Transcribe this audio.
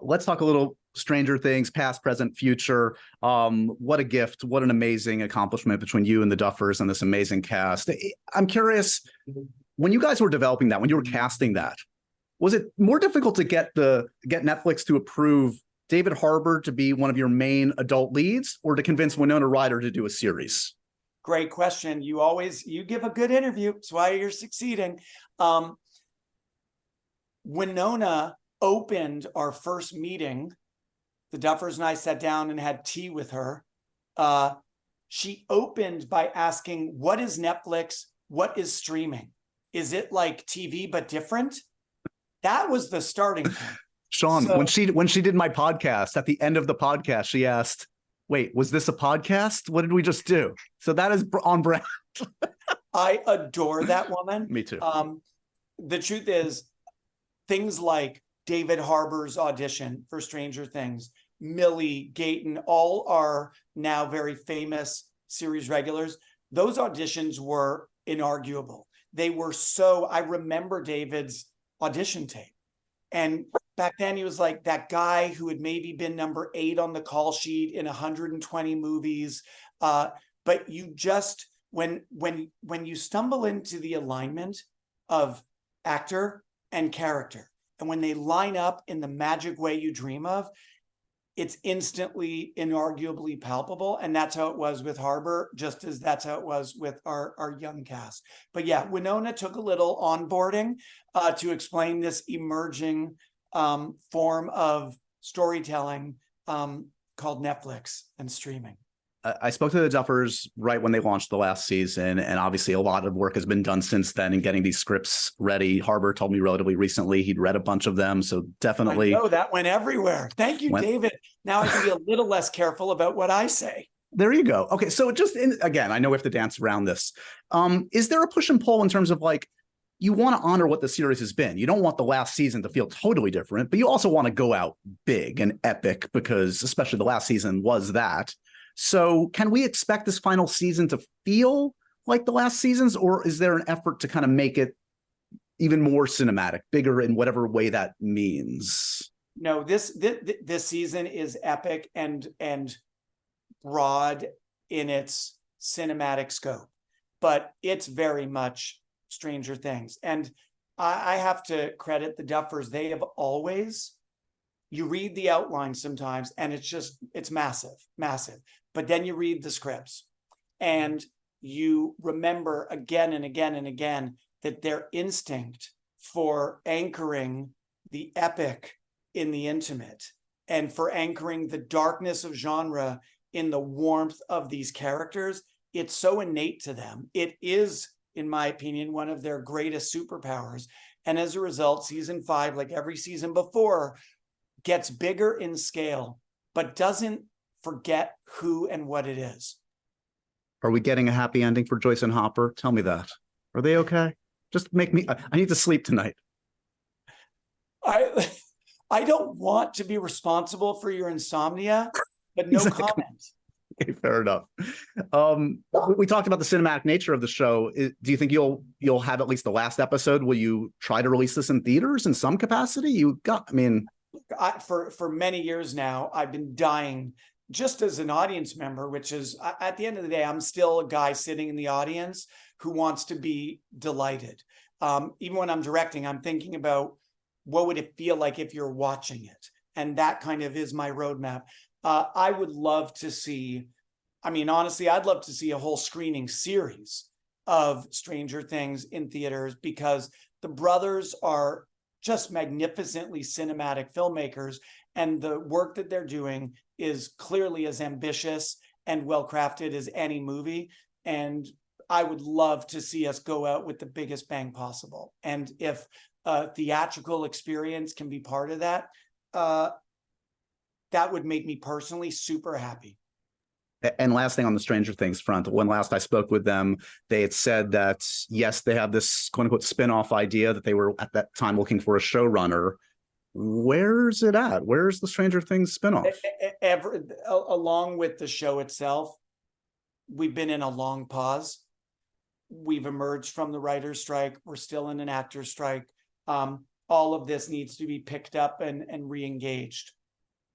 let's talk a little Stranger Things, past, present, future. What a gift. What an amazing accomplishment between you and the Duffers and this amazing cast. I'm curious, when you guys were developing that, when you were casting that, was it more difficult to get Netflix to approve David Harbour to be one of your main adult leads, or to convince Winona Ryder to do a series? Great question. You give a good interview. That's why you're succeeding. Winona opened our first meeting. The Duffers and I sat down and had tea with her. She opened by asking, what is Netflix? What is streaming? Is it like TV but different? That was the starting point. Shawn, when she did my podcast, at the end of the podcast, she asked, wait, was this a podcast? What did we just do? So that is on brand. I adore that woman. Me too. The truth is, things like David Harbour's audition for Stranger Things, Millie, Gayton, all are now very famous series regulars. Those auditions were inarguable. They were I remember David's audition tape. And back then he was like that guy who had maybe been number 8 on the call sheet in 120 movies. But you just, when you stumble into the alignment of actor and character, and when they line up in the magic way you dream of, it's instantly, inarguably palpable. And that's how it was with Harbour, just as that's how it was with our young cast. But yeah, Winona took a little onboarding to explain this emerging form of storytelling called Netflix and streaming. I spoke to the Duffers right when they launched the last season, and obviously a lot of work has been done since then in getting these scripts ready. Harbour told me relatively recently he'd read a bunch of them, so definitely. I know that went everywhere. Thank you, David. Now I can be a little less careful about what I say. There you go. Okay, so again, I know we have to dance around this. Is there a push and pull in terms of like, you want to honor what the series has been? You don't want the last season to feel totally different, but you also want to go out big and epic, because especially the last season was that. So can we expect this final season to feel like the last seasons, or is there an effort to kind of make it even more cinematic, bigger in whatever way that means? No, this season is epic and broad in its cinematic scope, but it's very much Stranger Things. And I have to credit the Duffers. They have always, you read the outline sometimes and it's massive. But then you read the scripts and you remember again and again and again that their instinct for anchoring the epic in the intimate and for anchoring the darkness of genre in the warmth of these characters, it's so innate to them. It is, in my opinion, one of their greatest superpowers. And as a result, season 5, like every season before, gets bigger in scale, but doesn't forget who and what it is. Are we getting a happy ending for Joyce and Hopper? Tell me that. Are they okay? Just make me, I need to sleep tonight. I don't want to be responsible for your insomnia, but no comment. Okay, fair enough. We talked about the cinematic nature of the show. Do you think you'll have at least the last episode? Will you try to release this in theaters in some capacity? For many years now, I've been dying just as an audience member, which is, at the end of the day, I'm still a guy sitting in the audience who wants to be delighted. Even when I'm directing, I'm thinking about what would it feel like if you're watching it? And that kind of is my roadmap. I would love to see, honestly, I'd love to see a whole screening series of Stranger Things in theaters, because the brothers are just magnificently cinematic filmmakers, and the work that they're doing is clearly as ambitious and well-crafted as any movie. And I would love to see us go out with the biggest bang possible. And if a theatrical experience can be part of that, that would make me personally super happy. And last thing on the Stranger Things front, when last I spoke with them, they had said that, yes, they have this quote unquote spin-off idea that they were at that time looking for a showrunner. Where's it at? Where's the Stranger Things spinoff? Along with the show itself, we've been in a long pause. We've emerged from the writer's strike. We're still in an actor's strike. all of this needs to be picked up and re-engaged.